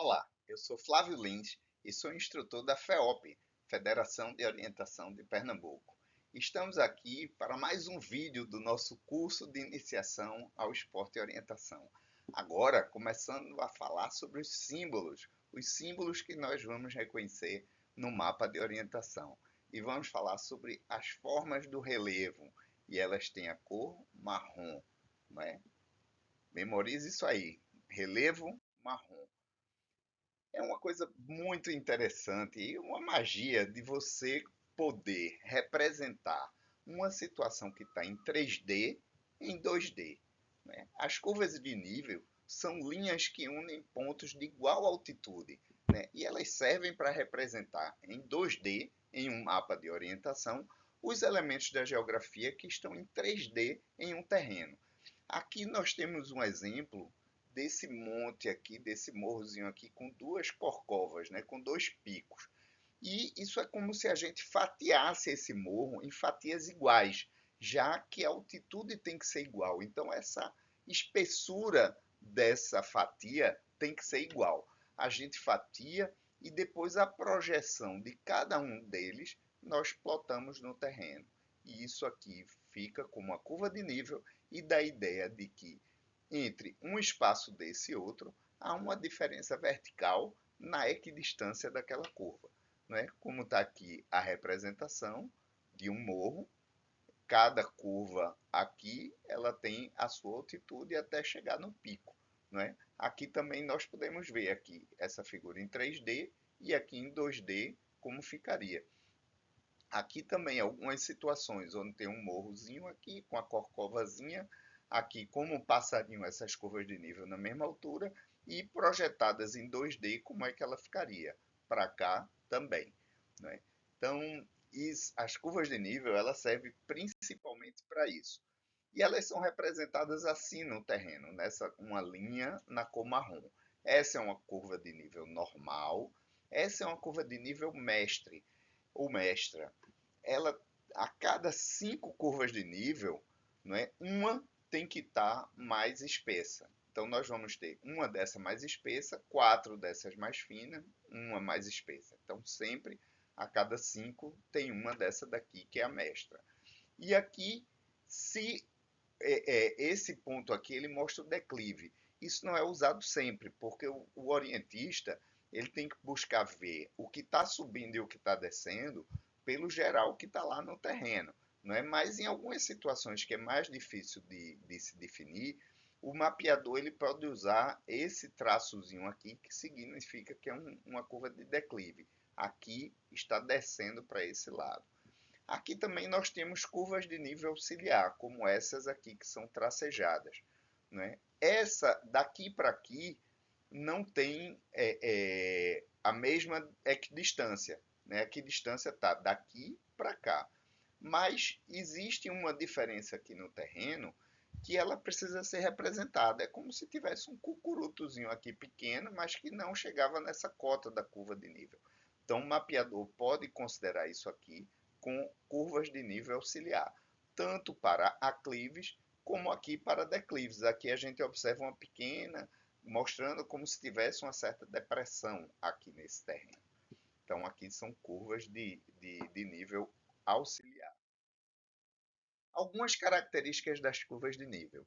Olá, eu sou Flávio Lins e sou instrutor da FEOP, Federação de Orientação de Pernambuco. Estamos aqui para mais um vídeo do nosso curso de iniciação ao esporte e orientação. Agora, começando a falar sobre os símbolos que nós vamos reconhecer no mapa de orientação. E vamos falar sobre as formas do relevo, e elas têm a cor marrom, não é? Memorize isso aí, relevo marrom. É uma coisa muito interessante e uma magia de você poder representar uma situação que está em 3D em 2D, né? As curvas de nível são linhas que unem pontos de igual altitude, né? E elas servem para representar em 2D, em um mapa de orientação, os elementos da geografia que estão em 3D em um terreno. Aqui nós temos um exemplo desse monte aqui, desse morrozinho aqui, com duas corcovas, né, com dois picos. E isso é como se a gente fatiasse esse morro em fatias iguais, já que a altitude tem que ser igual. Então, essa espessura dessa fatia tem que ser igual. A gente fatia e depois a projeção de cada um deles nós plotamos no terreno. E isso aqui fica como uma curva de nível e dá a ideia de que entre um espaço desse e outro há uma diferença vertical na equidistância daquela curva. Não é? Como está aqui a representação de um morro, cada curva aqui ela tem a sua altitude até chegar no pico. Não é? Aqui também nós podemos ver aqui essa figura em 3D e aqui em 2D como ficaria. Aqui também algumas situações onde tem um morrozinho aqui com a corcovazinha, aqui como um passarinho essas curvas de nível na mesma altura e projetadas em 2D como é que ela ficaria para cá também, né? Então as curvas de nível elas servem principalmente para isso e elas são representadas assim no terreno, nessa uma linha na cor marrom. Essa é uma curva de nível normal, essa é uma curva de nível mestre ou mestra. Ela, a cada 5 curvas de nível, não é, uma tem que estar mais espessa. Então nós vamos ter uma dessa mais espessa, 4 dessas mais finas, uma mais espessa. Então sempre a cada 5 tem uma dessa daqui que é a mestra. E aqui, se esse ponto aqui ele mostra o declive. Isso não é usado sempre, porque o orientista ele tem que buscar ver o que está subindo e o que está descendo pelo geral que está lá no terreno. Não é? Mas em algumas situações que é mais difícil de se definir, o mapeador ele pode usar esse traçozinho aqui, que significa que é uma curva de declive. Aqui está descendo para esse lado. Aqui também nós temos curvas de nível auxiliar, como essas aqui que são tracejadas, né? Essa daqui para aqui não tem a mesma equidistância, né? A equidistância está daqui para cá, mas existe uma diferença aqui no terreno que ela precisa ser representada. É como se tivesse um cucurutozinho aqui pequeno, mas que não chegava nessa cota da curva de nível. Então, o mapeador pode considerar isso aqui com curvas de nível auxiliar, tanto para aclives como aqui para declives. Aqui a gente observa uma pequena, mostrando como se tivesse uma certa depressão aqui nesse terreno. Então, aqui são curvas de nível auxiliar. Algumas características das curvas de nível.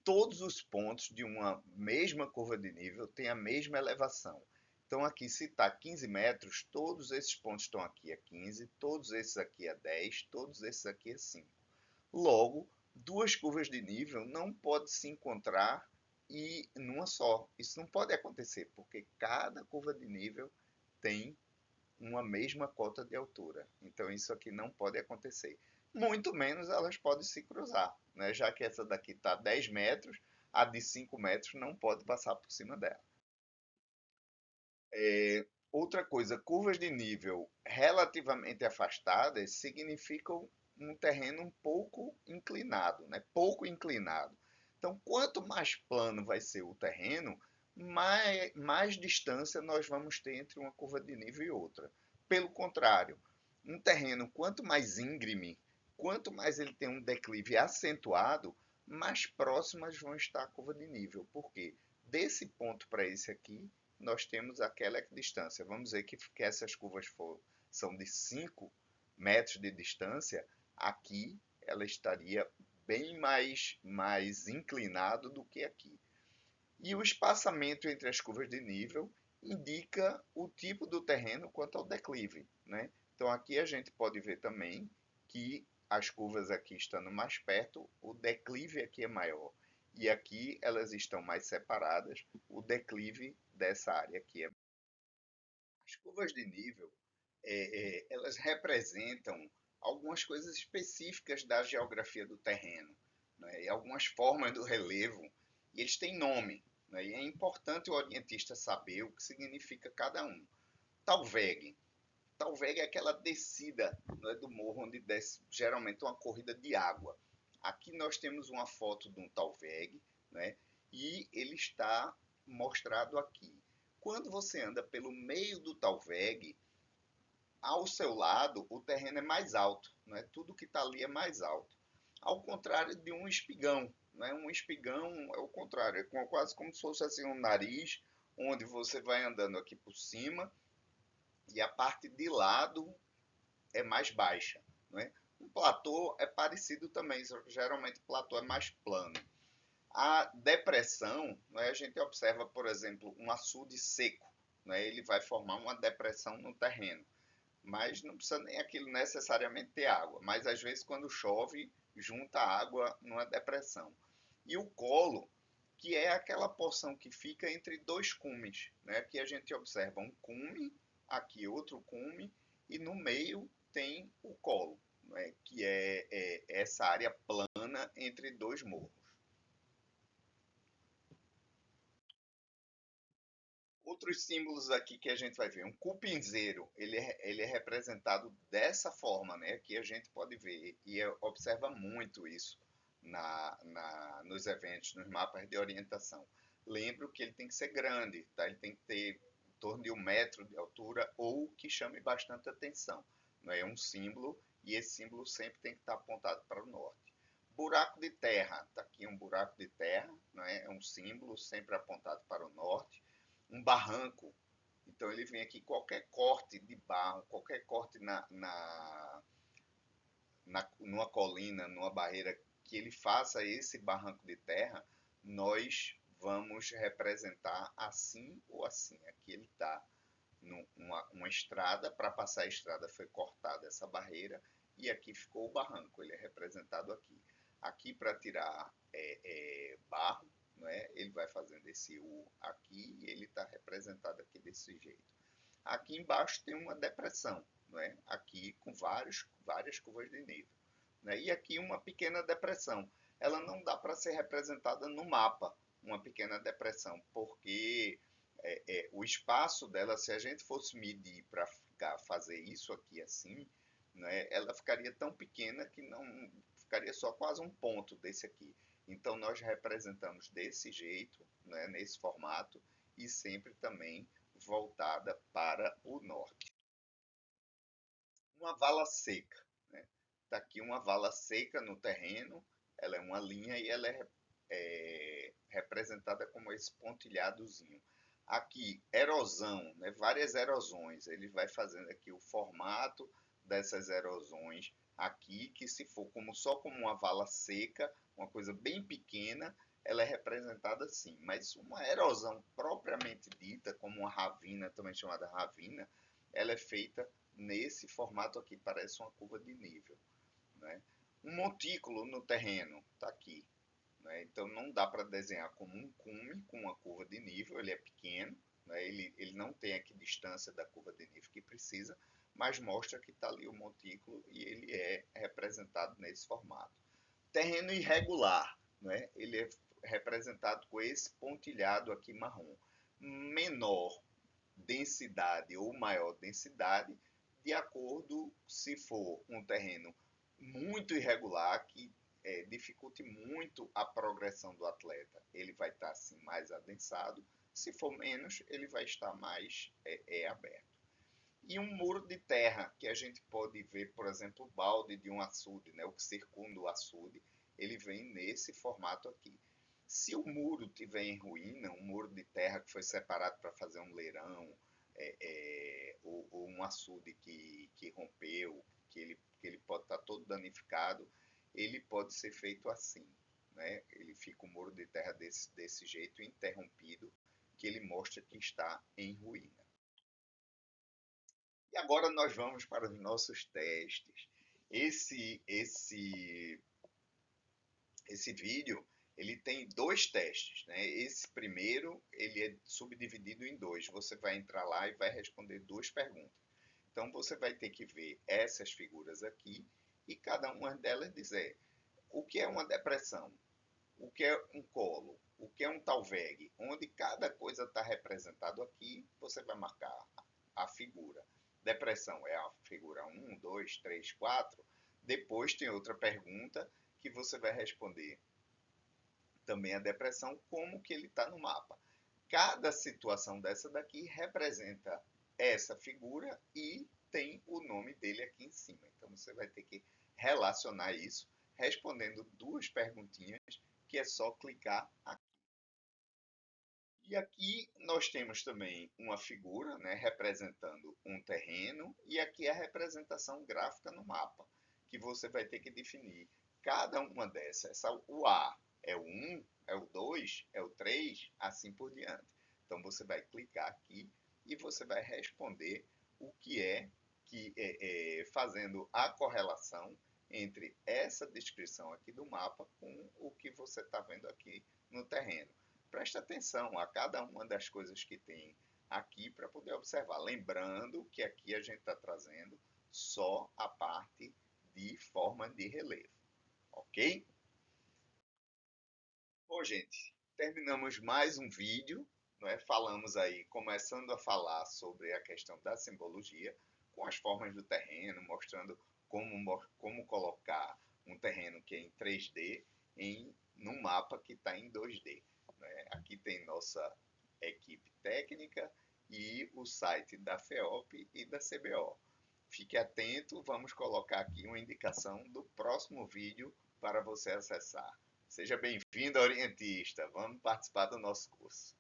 Todos os pontos de uma mesma curva de nível têm a mesma elevação. Então, aqui, se está 15 metros, todos esses pontos estão aqui a 15, todos esses aqui a 10, todos esses aqui a 5. Logo, duas curvas de nível não podem se encontrar e numa só. Isso não pode acontecer, porque cada curva de nível tem uma mesma cota de altura. Então, isso aqui não pode acontecer. Muito menos elas podem se cruzar, né? Já que essa daqui está a 10 metros, a de 5 metros não pode passar por cima dela. Outra coisa, curvas de nível relativamente afastadas significam um terreno um pouco inclinado, né? Pouco inclinado. Então, quanto mais plano vai ser o terreno, mais distância nós vamos ter entre uma curva de nível e outra. Pelo contrário, um terreno quanto mais íngreme, quanto mais ele tem um declive acentuado, mais próximas vão estar a curva de nível. Por quê? Desse ponto para esse aqui nós temos aquela equidistância. Vamos dizer que essas curvas são de 5 metros de distância, aqui ela estaria bem mais inclinado do que aqui. E o espaçamento entre as curvas de nível indica o tipo do terreno quanto ao declive, né? Então aqui a gente pode ver também que as curvas aqui estando mais perto, o declive aqui é maior. E aqui elas estão mais separadas, o declive dessa área aqui é. As curvas de nível, elas representam algumas coisas específicas da geografia do terreno, né? E algumas formas do relevo, e eles têm nome, né? E é importante o orientista saber o que significa cada um. Talveg. Talveg é aquela descida, né, do morro onde desce geralmente uma corrida de água. Aqui nós temos uma foto de um talveg, né? E ele está mostrado aqui. Quando você anda pelo meio do talveg, ao seu lado o terreno é mais alto, né? Tudo que está ali é mais alto. Ao contrário de um espigão, né? Um espigão é o contrário, é quase como se fosse assim um nariz, onde você vai andando aqui por cima e a parte de lado é mais baixa, né? Um platô é parecido também, geralmente o platô é mais plano. A depressão, né, a gente observa, por exemplo, um açude seco, né, ele vai formar uma depressão no terreno, mas não precisa nem aquilo necessariamente ter água, mas às vezes quando chove, junta água numa depressão. E o colo, que é aquela porção que fica entre dois cumes, né, que a gente observa um cume, aqui outro cume, e no meio tem o colo, né, que é essa área plana entre dois morros. Outros símbolos aqui que a gente vai ver, um cupinzeiro, ele é representado dessa forma, né? Que a gente pode ver e observa muito isso nos eventos, nos mapas de orientação. Lembro que ele tem que ser grande, tá? Ele tem que ter em torno de 1 metro de altura ou que chame bastante atenção. Não é um símbolo e esse símbolo sempre tem que estar apontado para o norte. Buraco de terra, está aqui um buraco de terra, não é? É um símbolo sempre apontado para o norte. Um barranco, então ele vem aqui, qualquer corte de barro, qualquer corte numa colina, numa barreira, que ele faça esse barranco de terra, nós vamos representar assim ou assim. Aqui ele está numa estrada, para passar a estrada foi cortada essa barreira, e aqui ficou o barranco, ele é representado aqui. Aqui para tirar barro, não é? Ele vai fazendo esse U aqui e ele está representado aqui desse jeito. Aqui embaixo tem uma depressão, não é? Aqui com várias curvas de nível. Né? E aqui uma pequena depressão. Ela não dá para ser representada no mapa, uma pequena depressão, porque o espaço dela, se a gente fosse medir para fazer isso aqui assim, né, ela ficaria tão pequena que não ficaria só quase um ponto desse aqui. Então nós representamos desse jeito, né, nesse formato, e sempre também voltada para o norte. Uma vala seca. Né? Está aqui uma vala seca no terreno, ela é uma linha e ela é representada como esse pontilhadozinho. Aqui, erosão, né? Várias erosões. Ele vai fazendo aqui o formato dessas erosões aqui, que se for só como uma vala seca, uma coisa bem pequena, ela é representada assim. Mas uma erosão propriamente dita, como uma ravina, também chamada ravina, ela é feita nesse formato aqui, parece uma curva de nível. Né? Um montículo no terreno, está aqui. Né? Então não dá para desenhar como um cume com uma curva de nível, ele é pequeno, né? ele não tem a distância da curva de nível que precisa, mas mostra que está ali o montículo e ele é representado nesse formato. Terreno irregular, né? Ele é representado com esse pontilhado aqui marrom. Menor densidade ou maior densidade, de acordo se for um terreno muito irregular, que dificulte muito a progressão do atleta, ele vai estar assim mais adensado, se for menos, ele vai estar mais aberto. E um muro de terra, que a gente pode ver, por exemplo, o balde de um açude, né, o que circunda o açude, ele vem nesse formato aqui. Se o muro tiver em ruína, um muro de terra que foi separado para fazer um leirão, ou um açude que rompeu, que ele pode estar todo danificado, ele pode ser feito assim. Né? Ele fica um muro de terra desse jeito, interrompido, que ele mostra que está em ruína. E agora nós vamos para os nossos testes. Esse vídeo ele tem dois testes, né? Esse primeiro ele é subdividido em dois. Você vai entrar lá e vai responder duas perguntas. Então você vai ter que ver essas figuras aqui e cada uma delas dizer o que é uma depressão, o que é um colo, o que é um talveg, onde cada coisa está representado aqui, você vai marcar a figura. Depressão é a figura 1, 2, 3, 4. Depois tem outra pergunta que você vai responder também a depressão, como que ele está no mapa. Cada situação dessa daqui representa essa figura e tem o nome dele aqui em cima. Então você vai ter que relacionar isso respondendo duas perguntinhas, que é só clicar aqui. E aqui nós temos também uma figura, né, representando um terreno, e aqui a representação gráfica no mapa, que você vai ter que definir cada uma dessas. O A é o 1, é o 2, é o 3, assim por diante. Então você vai clicar aqui e você vai responder o que fazendo a correlação entre essa descrição aqui do mapa com o que você está vendo aqui no terreno. Preste atenção a cada uma das coisas que tem aqui para poder observar. Lembrando que aqui a gente está trazendo só a parte de forma de relevo. Ok? Bom, gente, terminamos mais um vídeo. Né? Falamos aí, começando a falar sobre a questão da simbologia, com as formas do terreno, mostrando como colocar um terreno que é em 3D num mapa que está em 2D. Né? Aqui tem nossa equipe técnica e o site da FEOP e da CBO. Fique atento, vamos colocar aqui uma indicação do próximo vídeo para você acessar. Seja bem-vindo, orientista. Vamos participar do nosso curso.